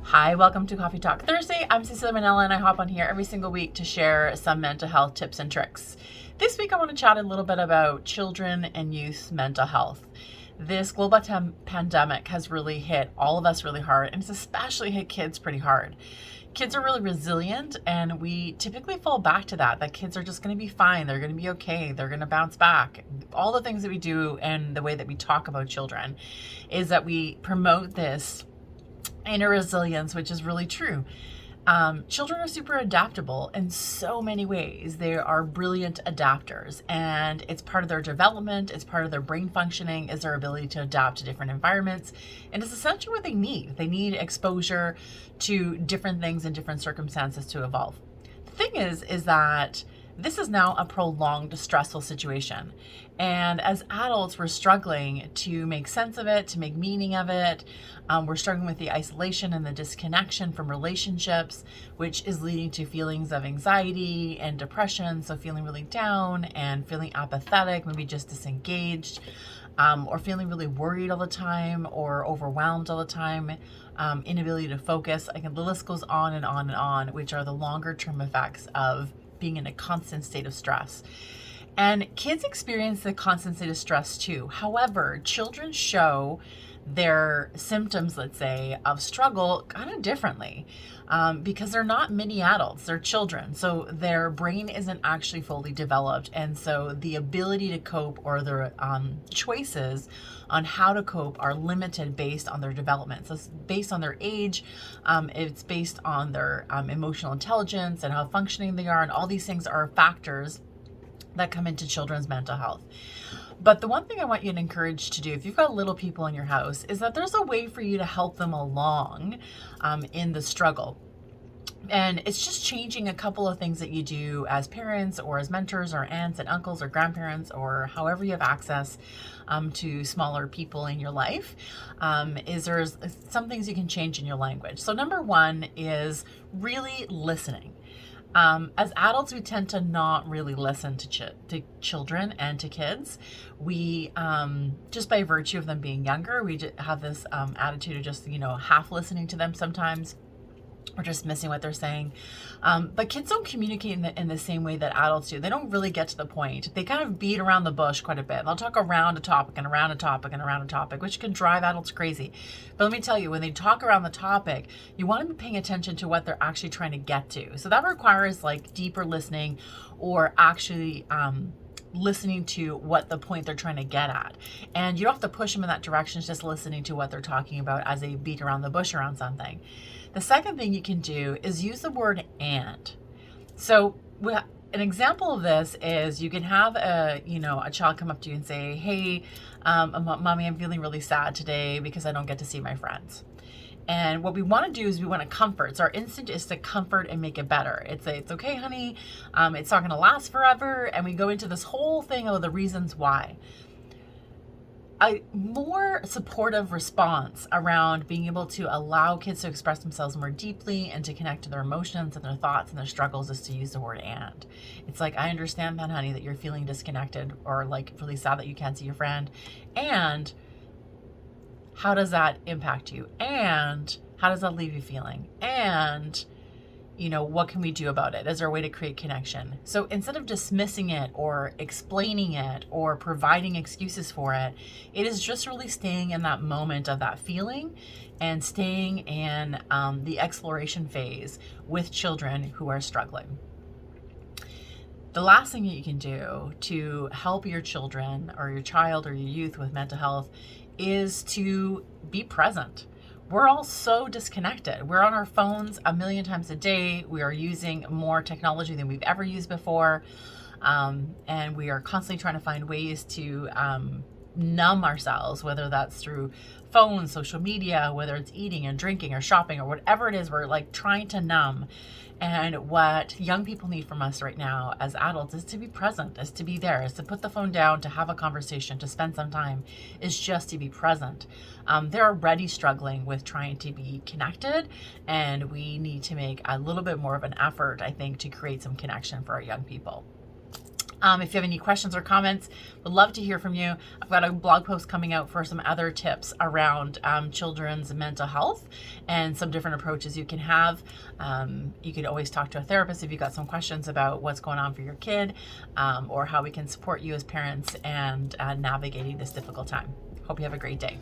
Hi, welcome to Coffee Talk Thursday. I'm Cecilia Manella and I hop on here every single week to share some mental health tips and tricks. This week I want to chat a little bit about children and youth mental health. This global pandemic has really hit all of us really hard, and it's especially hit kids pretty hard. Kids are really resilient, and we typically fall back to that kids are just going to be fine. They're going to be okay. They're going to bounce back. All the things that we do and the way that we talk about children is that we promote this inner resilience, which is really true. Children are super adaptable in so many ways. They are brilliant adapters, and it's part of their development, it's part of their brain functioning, is their ability to adapt to different environments, and it's essentially what they need. They need exposure to different things in different circumstances to evolve. The thing is that this is now a prolonged, stressful situation. And as adults, we're struggling to make sense of it, to make meaning of it. We're struggling with the isolation and the disconnection from relationships, which is leading to feelings of anxiety and depression. So feeling really down and feeling apathetic, maybe just disengaged, or feeling really worried all the time or overwhelmed all the time, inability to focus. The list goes on and on and on, which are the longer term effects of being in a constant state of stress. And kids experience the constant state of stress too. However, children show their symptoms, let's say, of struggle kind of differently, because they're not mini adults, they're children. So their brain isn't actually fully developed. And so the ability to cope or their choices on how to cope are limited based on their development. So it's based on their age, it's based on their emotional intelligence and how functioning they are. And all these things are factors that come into children's mental health. But the one thing I want you to encourage to do, if you've got little people in your house, is that there's a way for you to help them along in the struggle. And it's just changing a couple of things that you do as parents or as mentors or aunts and uncles or grandparents or however you have access to smaller people in your life. There's some things you can change in your language. So number one is really listening. As adults, we tend to not really listen to children and to kids. We, just by virtue of them being younger, we have this attitude of just, half listening to them sometimes, or just missing what they're saying. But kids don't communicate in the same way that adults do. They don't really get to the point. They kind of beat around the bush quite a bit. They'll talk around a topic and around a topic and around a topic, which can drive adults crazy. But let me tell you, when they talk around the topic, you want to be paying attention to what they're actually trying to get to. So that requires deeper listening, or actually listening to what the point they're trying to get at. And you don't have to push them in that direction, it's just listening to what they're talking about as they beat around the bush around something. The second thing you can do is use the word and. So an example of this is you can have a child come up to you and say, hey, mommy, I'm feeling really sad today because I don't get to see my friends. And what we want to do is we want to comfort. So our instinct is to comfort and make it better. It's okay, honey. It's not going to last forever. And we go into this whole thing of the reasons why. A more supportive response around being able to allow kids to express themselves more deeply and to connect to their emotions and their thoughts and their struggles is to use the word and. It's like, I understand that, honey, that you're feeling disconnected or really sad that you can't see your friend. And how does that impact you? And how does that leave you feeling? And what can we do about it? Is there a way to create connection? So instead of dismissing it or explaining it or providing excuses for it, it is just really staying in that moment of that feeling and staying in the exploration phase with children who are struggling. The last thing that you can do to help your children or your child or your youth with mental health is to be present. We're all so disconnected. We're on our phones a million times a day. We are using more technology than we've ever used before. And we are constantly trying to find ways to numb ourselves, whether that's through phones, social media, whether it's eating and drinking or shopping or whatever it is, we're trying to numb. And what young people need from us right now as adults is to be present, is to be there, is to put the phone down, to have a conversation, to spend some time, is just to be present. They're already struggling with trying to be connected, and we need to make a little bit more of an effort, I think, to create some connection for our young people. If you have any questions or comments, would love to hear from you. I've got a blog post coming out for some other tips around children's mental health and some different approaches you can have. You could always talk to a therapist if you've got some questions about what's going on for your kid, or how we can support you as parents and navigating this difficult time. Hope you have a great day.